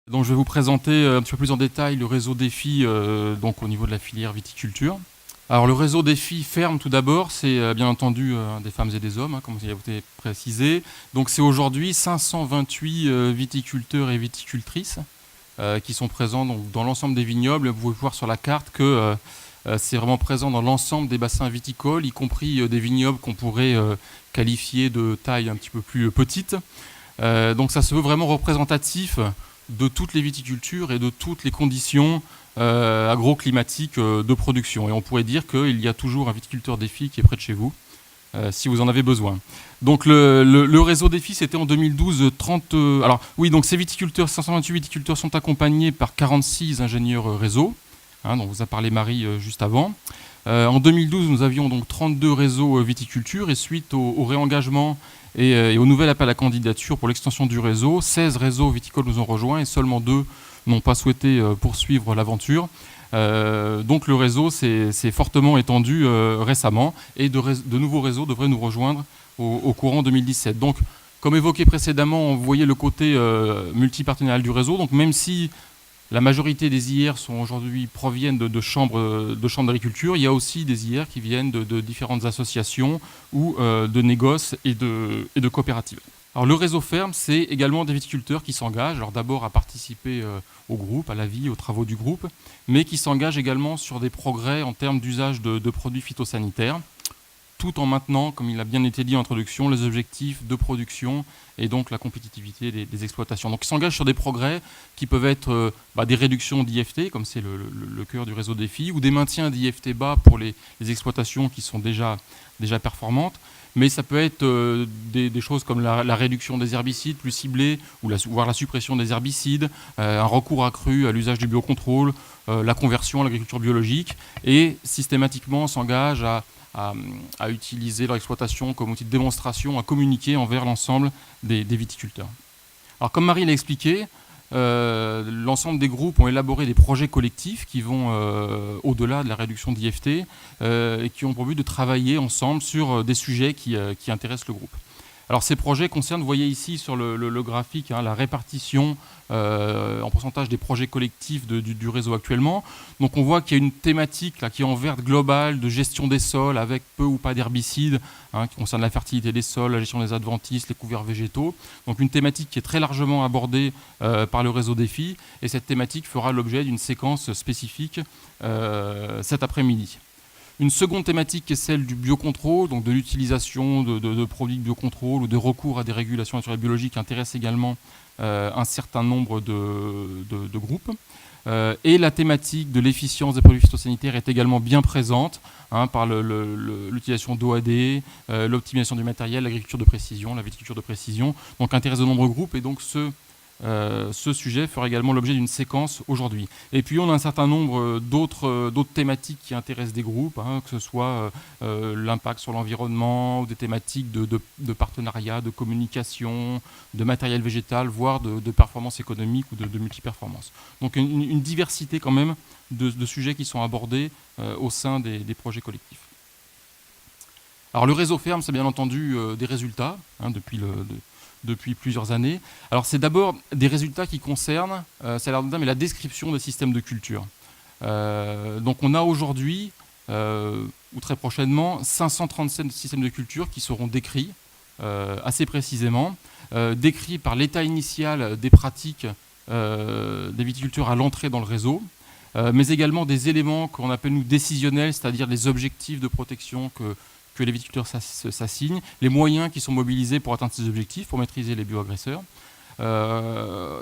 Donc, je vais vous présenter un petit peu plus en détail le réseau Défi donc au niveau de la filière viticulture. Alors, le réseau Défi ferme tout d'abord, c'est bien entendu des femmes et des hommes, comme il a été précisé. Donc, c'est aujourd'hui 528 viticulteurs et viticultrices qui sont présents donc, dans l'ensemble des vignobles. Vous pouvez voir sur la carte que c'est vraiment présent dans l'ensemble des bassins viticoles, y compris des vignobles qu'on pourrait qualifier de taille un petit peu plus petite. Donc, ça se veut vraiment représentatif de toutes les viticultures et de toutes les conditions agroclimatiques de production. Et on pourrait dire qu'il y a toujours un viticulteur Défi qui est près de chez vous, si vous en avez besoin. Donc le réseau Défi, c'était en 2012 30... alors oui, donc ces viticulteurs, 528 viticulteurs sont accompagnés par 46 ingénieurs réseau, dont vous a parlé Marie juste avant. En 2012, nous avions donc 32 réseaux viticulture et suite au réengagement et au nouvel appel à candidature pour l'extension du réseau, 16 réseaux viticoles nous ont rejoints et seulement 2 n'ont pas souhaité poursuivre l'aventure. Donc le réseau s'est fortement étendu récemment et de nouveaux réseaux devraient nous rejoindre au courant 2017. Donc, comme évoqué précédemment, vous voyez le côté multipartenarial du réseau. Donc même si la majorité des IR proviennent de chambres d'agriculture, il y a aussi des IR qui viennent de différentes associations ou de négoces et de coopératives. Alors le réseau ferme, c'est également des viticulteurs qui s'engagent, alors d'abord à participer au groupe, à la vie, aux travaux du groupe, mais qui s'engagent également sur des progrès en termes d'usage de produits phytosanitaires, tout en maintenant, comme il a bien été dit en introduction, les objectifs de production et donc la compétitivité des exploitations. Donc ils s'engagent sur des progrès qui peuvent être des réductions d'IFT, comme c'est le cœur du réseau Défi, ou des maintiens d'IFT bas pour les exploitations qui sont déjà performantes. Mais ça peut être des choses comme la réduction des herbicides plus ciblés, voire la suppression des herbicides, un recours accru à l'usage du biocontrôle, la conversion à l'agriculture biologique, et systématiquement s'engage à utiliser leur exploitation comme outil de démonstration, à communiquer envers l'ensemble des viticulteurs. Alors comme Marie l'a expliqué, l'ensemble des groupes ont élaboré des projets collectifs qui vont au-delà de la réduction d'IFT et qui ont pour but de travailler ensemble sur des sujets qui intéressent le groupe. Alors ces projets concernent, vous voyez ici sur le graphique, la répartition en pourcentage des projets collectifs du réseau actuellement. Donc on voit qu'il y a une thématique là, qui est en vert globale de gestion des sols avec peu ou pas d'herbicides, qui concerne la fertilité des sols, la gestion des adventices, les couverts végétaux. Donc une thématique qui est très largement abordée par le réseau Défi, et cette thématique fera l'objet d'une séquence spécifique cet après-midi. Une seconde thématique est celle du biocontrôle, donc de l'utilisation de produits de biocontrôle ou de recours à des régulations naturelles biologiques, qui intéresse également un certain nombre de groupes. Et la thématique de l'efficience des produits phytosanitaires est également bien présente par l'utilisation d'OAD, l'optimisation du matériel, l'agriculture de précision, la viticulture de précision, donc intéresse de nombreux groupes, et donc ce sujet fera également l'objet d'une séquence aujourd'hui. Et puis on a un certain nombre d'autres thématiques qui intéressent des groupes, que ce soit l'impact sur l'environnement, ou des thématiques de partenariat, de communication, de matériel végétal, voire de performance économique ou de multiperformance. Donc une diversité quand même de sujets qui sont abordés au sein des projets collectifs. Alors le réseau ferme, c'est bien entendu des résultats depuis plusieurs années. Alors c'est d'abord des résultats qui concernent, la description des systèmes de culture. Donc on a aujourd'hui, ou très prochainement, 537 systèmes de culture qui seront décrits assez précisément, décrits par l'état initial des pratiques des viticulteurs à l'entrée dans le réseau, mais également des éléments qu'on appelle nous décisionnels, c'est-à-dire les objectifs de protection que les viticulteurs s'assignent, les moyens qui sont mobilisés pour atteindre ces objectifs, pour maîtriser les bioagresseurs,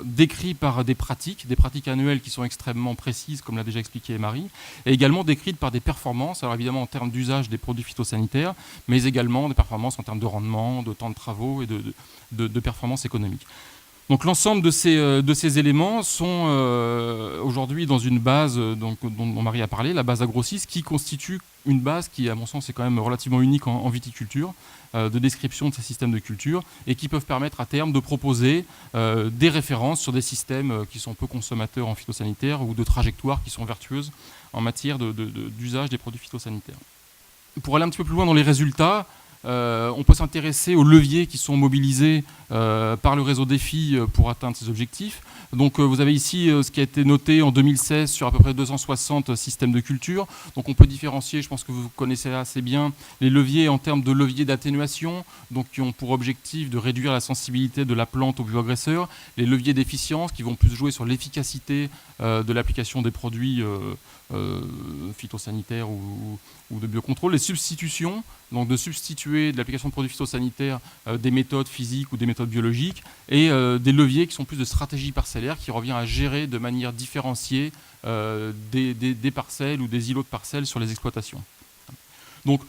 décrits par des pratiques annuelles qui sont extrêmement précises, comme l'a déjà expliqué Marie, et également décrites par des performances, alors évidemment en termes d'usage des produits phytosanitaires, mais également des performances en termes de rendement, de temps de travaux et de performances économiques. Donc l'ensemble de ces éléments sont aujourd'hui dans une base dont Marie a parlé, la base AgroSys, qui constitue une base qui, à mon sens, est quand même relativement unique en viticulture, de description de ces systèmes de culture, et qui peuvent permettre à terme de proposer des références sur des systèmes qui sont peu consommateurs en phytosanitaire ou de trajectoires qui sont vertueuses en matière d'usage des produits phytosanitaires. Pour aller un petit peu plus loin dans les résultats, On peut s'intéresser aux leviers qui sont mobilisés par le réseau défi pour atteindre ces objectifs. Donc vous avez ici ce qui a été noté en 2016 sur à peu près 260 systèmes de culture. Donc on peut différencier, je pense que vous connaissez assez bien, les leviers en termes de leviers d'atténuation, donc qui ont pour objectif de réduire la sensibilité de la plante aux bioagresseurs, les leviers d'efficience qui vont plus jouer sur l'efficacité de l'application des produits phytosanitaires ou de biocontrôle, les substitutions, donc de substituer de l'application de produits phytosanitaires des méthodes physiques ou des méthodes biologiques, et des leviers qui sont plus de stratégie parcellaire, qui revient à gérer de manière différenciée des parcelles ou des îlots de parcelles sur les exploitations. Donc,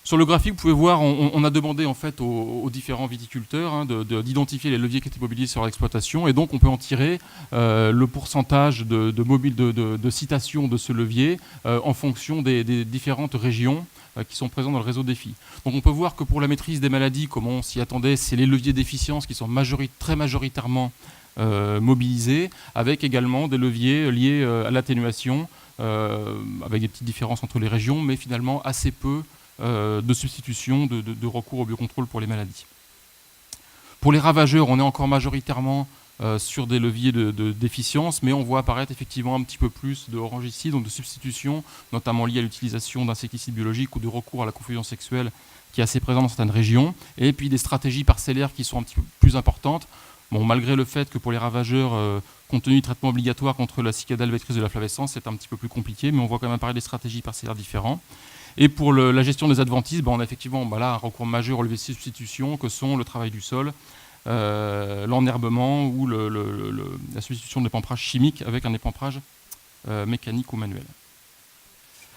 sur le graphique, vous pouvez voir, on a demandé en fait aux différents viticulteurs d'identifier les leviers qui étaient mobilisés sur l'exploitation, et donc on peut en tirer le pourcentage de citation de ce levier en fonction des différentes régions qui sont présentes dans le réseau défi. Donc on peut voir que pour la maîtrise des maladies, comme on s'y attendait, c'est les leviers d'efficience qui sont très majoritairement mobilisés, avec également des leviers liés à l'atténuation, avec des petites différences entre les régions, mais finalement assez peu de substitution, de recours au biocontrôle pour les maladies. Pour les ravageurs, on est encore majoritairement sur des leviers d'efficience, mais on voit apparaître effectivement un petit peu plus de orangicides, donc de substitution, notamment liées à l'utilisation d'insecticides biologiques ou de recours à la confusion sexuelle qui est assez présent dans certaines régions, et puis des stratégies parcellaires qui sont un petit peu plus importantes. Bon, malgré le fait que pour les ravageurs, compte tenu du traitement obligatoire contre la cicadale vectrice de la flavescence, c'est un petit peu plus compliqué, mais on voit quand même apparaître des stratégies parcellaires différentes. Et pour la gestion des adventices, on a effectivement là un recours majeur aux leviers de substitution que sont le travail du sol, l'enherbement ou la substitution de l'épamprage chimique avec un épamprage mécanique ou manuel.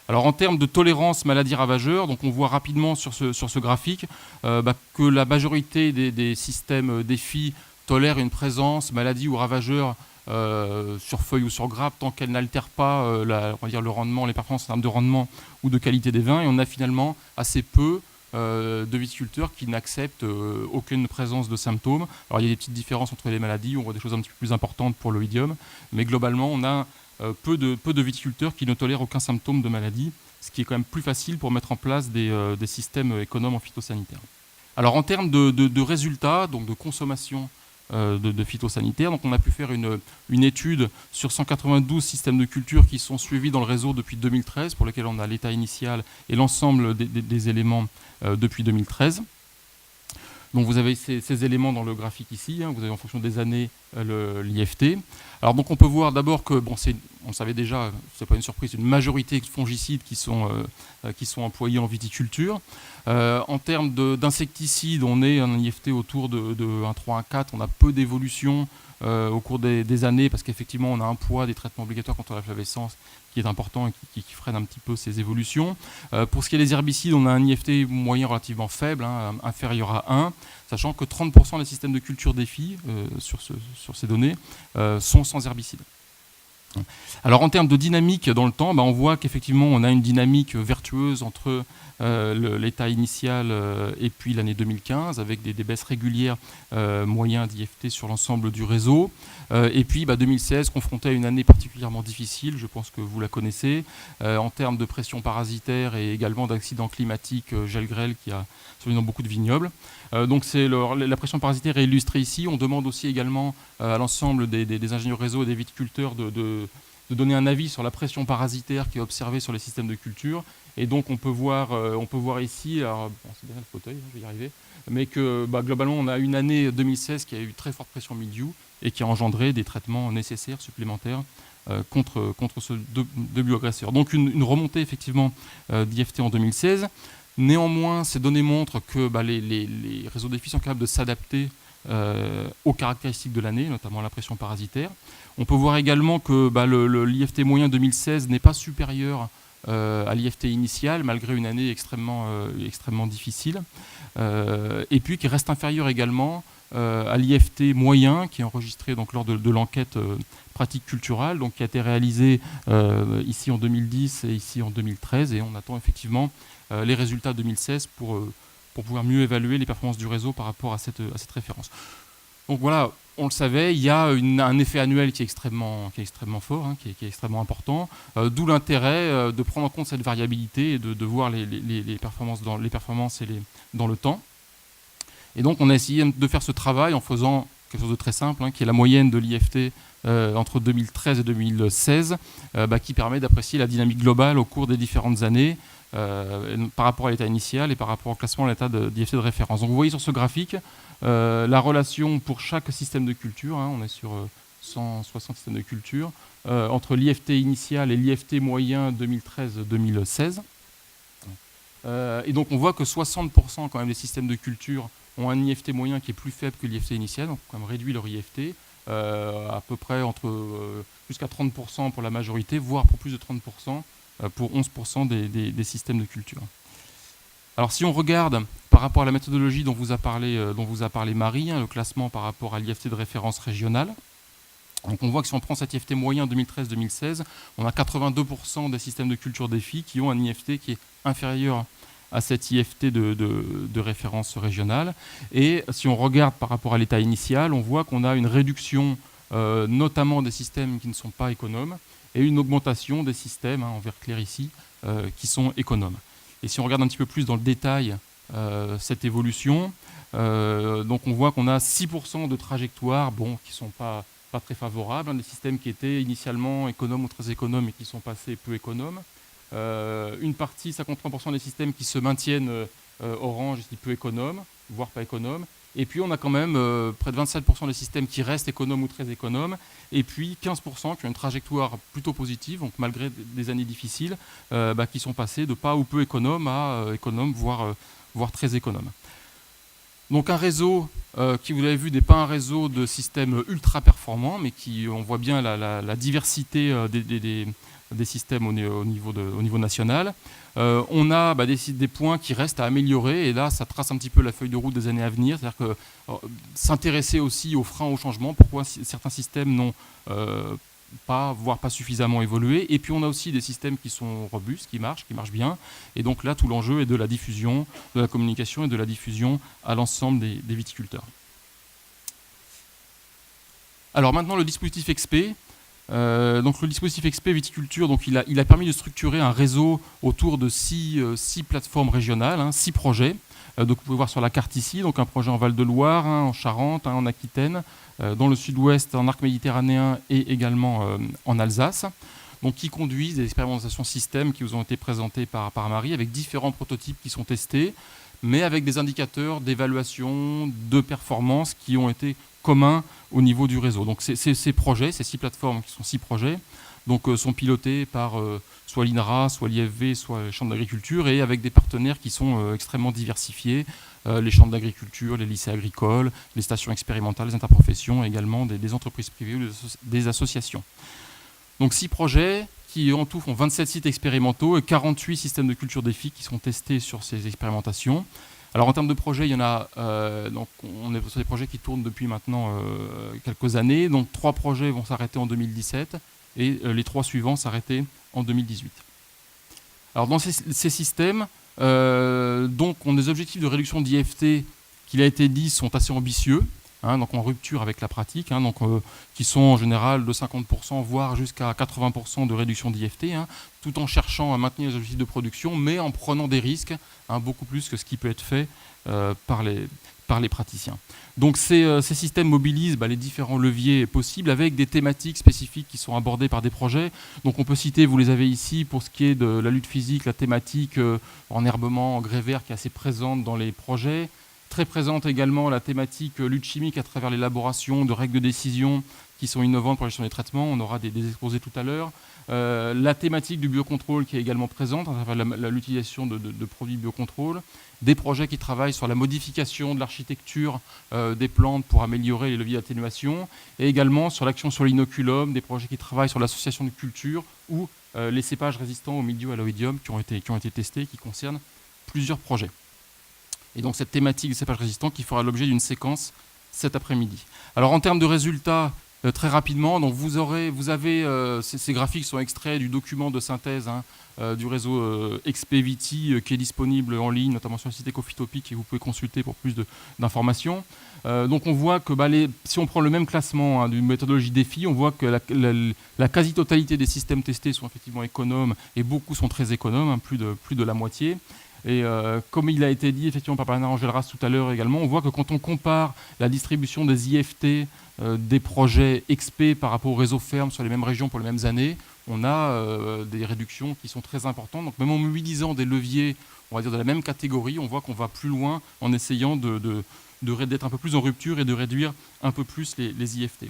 Alors en termes de tolérance maladie ravageur, donc on voit rapidement sur ce graphique que la majorité des systèmes défis tolèrent une présence maladie ou ravageur sur feuilles ou sur grappes tant qu'elle n'altère pas on va dire le rendement, les performances en termes de rendement ou de qualité des vins. Et on a finalement assez peu de viticulteurs qui n'acceptent aucune présence de symptômes. Alors il y a des petites différences entre les maladies, on voit des choses un petit peu plus importantes pour l'oïdium, mais globalement on a peu de viticulteurs qui ne tolèrent aucun symptôme de maladie, ce qui est quand même plus facile pour mettre en place des systèmes économes en phytosanitaire. Alors en termes de résultats, donc de consommation de phytosanitaires. Donc on a pu faire une étude sur 192 systèmes de culture qui sont suivis dans le réseau depuis 2013, pour lesquels on a l'état initial et l'ensemble des éléments depuis 2013. Donc vous avez ces éléments dans le graphique ici, vous avez en fonction des années l'IFT. Alors donc on peut voir d'abord que, on savait déjà, c'est pas une surprise, une majorité de fongicides qui sont employés en viticulture. En termes d'insecticides, on est un IFT autour de 1,3, 1,4, on a peu d'évolution au cours des années parce qu'effectivement on a un poids des traitements obligatoires contre la flavescence qui est important et qui freine un petit peu ces évolutions. Pour ce qui est des herbicides, on a un IFT moyen relativement faible, inférieur à 1, sachant que 30% des systèmes de culture défi sur ces données sont sans herbicides. Alors en termes de dynamique dans le temps, on voit qu'effectivement on a une dynamique vertueuse entre l'état initial et puis l'année 2015 avec des baisses régulières moyens d'IFT sur l'ensemble du réseau. Et puis 2016 confronté à une année particulièrement difficile, je pense que vous la connaissez, en termes de pression parasitaire et également d'accidents climatiques gel-grêle qui a survenu dans beaucoup de vignobles. Donc la pression parasitaire est illustrée ici. On demande aussi également à l'ensemble des ingénieurs réseau et des viticulteurs de donner un avis sur la pression parasitaire qui est observée sur les systèmes de culture. Et donc on peut voir ici, alors c'est bien le fauteuil, je vais y arriver, mais que globalement on a une année 2016 qui a eu très forte pression mildiou et qui a engendré des traitements nécessaires supplémentaires contre ce deux bioagresseurs. Donc une remontée effectivement d'IFT en 2016. Néanmoins, ces données montrent que les réseaux défis sont capables de s'adapter aux caractéristiques de l'année, notamment la pression parasitaire. On peut voir également que l'IFT moyen 2016 n'est pas supérieur à l'IFT initial, malgré une année extrêmement difficile, et puis qui reste inférieur également à l'IFT moyen, qui est enregistré donc, lors de l'enquête pratique culturelle, donc, qui a été réalisée ici en 2010 et ici en 2013, et on attend effectivement les résultats 2016 pour pouvoir mieux évaluer les performances du réseau par rapport à cette référence. Donc voilà, on le savait, il y a un effet annuel qui est extrêmement fort, qui est extrêmement important, d'où l'intérêt de prendre en compte cette variabilité et de voir les performances dans le temps. Et donc on a essayé de faire ce travail en faisant quelque chose de très simple, qui est la moyenne de l'IFT entre 2013 et 2016, qui permet d'apprécier la dynamique globale au cours des différentes années par rapport à l'état initial et par rapport au classement à l'état d'IFT de référence. Donc vous voyez sur ce graphique la relation pour chaque système de culture, on est sur 160 systèmes de culture, entre l'IFT initial et l'IFT moyen 2013-2016. Et donc on voit que 60% quand même des systèmes de culture ont un IFT moyen qui est plus faible que l'IFT initial, donc on a réduit leur IFT à peu près jusqu'à 30% pour la majorité, voire pour plus de 30% pour 11% des systèmes de culture. Alors si on regarde par rapport à la méthodologie dont vous a parlé Marie, le classement par rapport à l'IFT de référence régionale, donc on voit que si on prend cet IFT moyen 2013-2016, on a 82% des systèmes de culture défi qui ont un IFT qui est inférieur à cet IFT de référence régionale. Et si on regarde par rapport à l'état initial, on voit qu'on a une réduction notamment des systèmes qui ne sont pas économes et une augmentation des systèmes, en vert clair ici, qui sont économes. Et si on regarde un petit peu plus dans le détail cette évolution, donc on voit qu'on a 6% de trajectoires qui ne sont pas très favorables, des systèmes qui étaient initialement économes ou très économes et qui sont passés peu économes. Une partie, 53% des systèmes qui se maintiennent orange, ici peu économes, voire pas économes. Et puis on a quand même près de 27% des systèmes qui restent économes ou très économes, et puis 15% qui ont une trajectoire plutôt positive, donc malgré des années difficiles, qui sont passés de pas ou peu économes à économes, voire très économes. Donc un réseau qui, vous l'avez vu, n'est pas un réseau de systèmes ultra performants, mais qui, on voit bien la diversité des systèmes au niveau national. On a des points qui restent à améliorer, et là ça trace un petit peu la feuille de route des années à venir, c'est-à-dire que s'intéresser aussi aux freins au changement, pourquoi certains systèmes n'ont pas, voire pas suffisamment évolué, et puis on a aussi des systèmes qui sont robustes, qui marchent bien, et donc là tout l'enjeu est de la diffusion, de la communication et de la diffusion à l'ensemble des viticulteurs. Alors maintenant le dispositif XP. Donc le dispositif XP Viticulture, donc il a permis de structurer un réseau autour de 6 plateformes régionales, 6 projets. Donc vous pouvez voir sur la carte ici, donc un projet en Val-de-Loire, en Charente, en Aquitaine, dans le sud-ouest, en arc méditerranéen et également en Alsace, donc qui conduisent des expérimentations système qui vous ont été présentées par Marie, avec différents prototypes qui sont testés, mais avec des indicateurs d'évaluation, de performance qui ont été communs au niveau du réseau. Donc ces projets, ces 6 plateformes qui sont 6 projets, donc, sont pilotés par soit l'INRA, soit l'IFV, soit les chambres d'agriculture, et avec des partenaires qui sont extrêmement diversifiés, les chambres d'agriculture, les lycées agricoles, les stations expérimentales, les interprofessions, et également des entreprises privées ou des associations. Donc 6 projets qui en tout font 27 sites expérimentaux et 48 systèmes de culture défi qui sont testés sur ces expérimentations. Alors en termes de projets, il y en a, donc on est sur des projets qui tournent depuis maintenant quelques années. Donc 3 projets vont s'arrêter en 2017 et les 3 suivants s'arrêter en 2018. Alors dans ces systèmes, donc on a des objectifs de réduction d'IFT, qu'il a été dit, sont assez ambitieux, donc en rupture avec la pratique, donc, qui sont en général de 50%, voire jusqu'à 80% de réduction d'IFT, tout en cherchant à maintenir les objectifs de production, mais en prenant des risques, beaucoup plus que ce qui peut être fait par les praticiens. Donc ces systèmes mobilisent les différents leviers possibles avec des thématiques spécifiques qui sont abordées par des projets. Donc on peut citer, vous les avez ici, pour ce qui est de la lutte physique, la thématique enherbement, engrais vert qui est assez présente dans les projets. Très présente également la thématique lutte chimique à travers l'élaboration de règles de décision qui sont innovantes pour la gestion des traitements. On aura des exposés tout à l'heure. La thématique du biocontrôle qui est également présente à travers l'utilisation de produits biocontrôle. Des projets qui travaillent sur la modification de l'architecture des plantes pour améliorer les leviers d'atténuation. Et également sur l'action sur l'inoculum, des projets qui travaillent sur l'association de cultures ou les cépages résistants au mildiou à l'oïdium qui ont été testés et qui concernent plusieurs projets. Et donc cette thématique des cépages résistants qui fera l'objet d'une séquence cet après-midi. Alors en termes de résultats, Très rapidement, donc vous avez ces graphiques sont extraits du document de synthèse du réseau XPVT qui est disponible en ligne, notamment sur le site Ecofitopic, et vous pouvez consulter pour plus d'informations. Donc on voit que si on prend le même classement d'une méthodologie défi, on voit que la quasi-totalité des systèmes testés sont effectivement économes et beaucoup sont très économes, plus de la moitié. Et comme il a été dit effectivement par Bernard Engelras tout à l'heure également, on voit que quand on compare la distribution des IFT des projets XP par rapport au réseau ferme sur les mêmes régions pour les mêmes années, on a des réductions qui sont très importantes. Donc même en mobilisant des leviers, on va dire de la même catégorie, on voit qu'on va plus loin en essayant d'être un peu plus en rupture et de réduire un peu plus les IFT.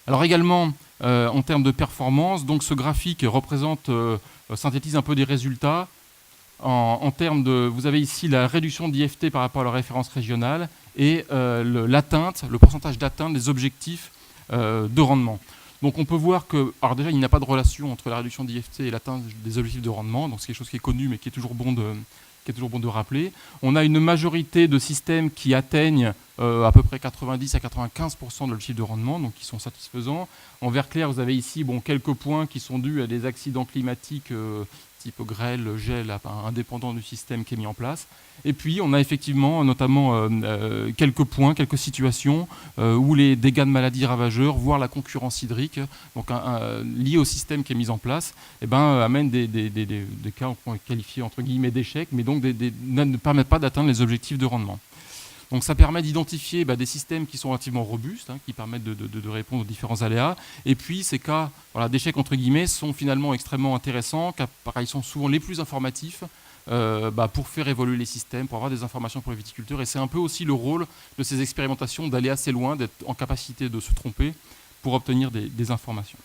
Alors également, en termes de performance, donc ce graphique synthétise un peu des résultats. En termes vous avez ici la réduction d'IFT par rapport à la référence régionale et le pourcentage d'atteinte des objectifs de rendement. Donc on peut voir que, alors déjà il n'y a pas de relation entre la réduction d'IFT et l'atteinte des objectifs de rendement, donc c'est quelque chose qui est connu mais qui est toujours bon de rappeler. On a une majorité de systèmes qui atteignent à peu près 90 à 95% de l'objectif de rendement, donc qui sont satisfaisants. En vert clair, vous avez ici quelques points qui sont dus à des accidents climatiques type grêle, gel, indépendant du système qui est mis en place. Et puis, on a effectivement notamment quelques points, quelques situations où les dégâts de maladies ravageurs, voire la concurrence hydrique, donc liés au système qui est mis en place, amènent des cas qu'on peut qualifier entre guillemets d'échecs, mais donc ne permettent pas d'atteindre les objectifs de rendement. Donc ça permet d'identifier des systèmes qui sont relativement robustes, qui permettent de répondre aux différents aléas. Et puis ces cas d'échecs entre guillemets sont finalement extrêmement intéressants, car ils sont souvent les plus informatifs pour faire évoluer les systèmes, pour avoir des informations pour les viticulteurs. Et c'est un peu aussi le rôle de ces expérimentations d'aller assez loin, d'être en capacité de se tromper pour obtenir des informations.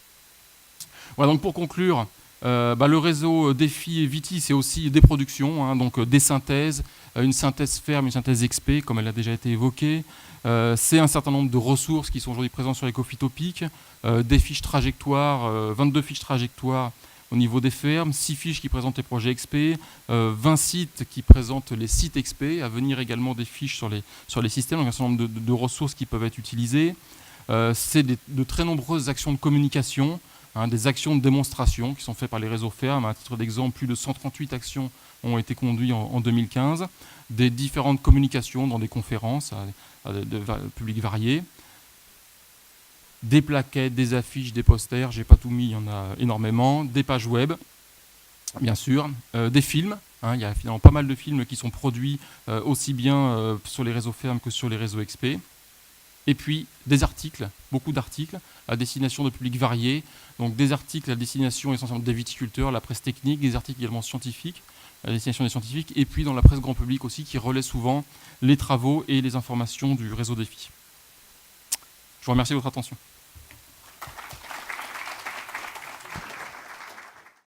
Voilà, donc pour conclure, le réseau Défi et Viti, c'est aussi des productions, donc des synthèses, une synthèse ferme, une synthèse XP, comme elle a déjà été évoquée. C'est un certain nombre de ressources qui sont aujourd'hui présentes sur Ecofitopic, des fiches trajectoires, 22 fiches trajectoires au niveau des fermes, 6 fiches qui présentent les projets XP, 20 sites qui présentent les sites XP, à venir également des fiches sur les systèmes, donc un certain nombre de ressources qui peuvent être utilisées. C'est de très nombreuses actions de communication, des actions de démonstration qui sont faites par les réseaux fermes. À titre d'exemple, plus de 138 actions ont été conduites en 2015, des différentes communications dans des conférences à de publics variés, des plaquettes, des affiches, des posters, j'ai pas tout mis, il y en a énormément, des pages web, bien sûr, des films. Il y a finalement pas mal de films qui sont produits aussi bien sur les réseaux fermes que sur les réseaux XP. Et puis des articles, beaucoup d'articles à destination de publics variés, donc des articles à destination essentiellement des viticulteurs, la presse technique, des articles également scientifiques, à destination des scientifiques, et puis dans la presse grand public aussi, qui relaie souvent les travaux et les informations du réseau Défi. Je vous remercie de votre attention.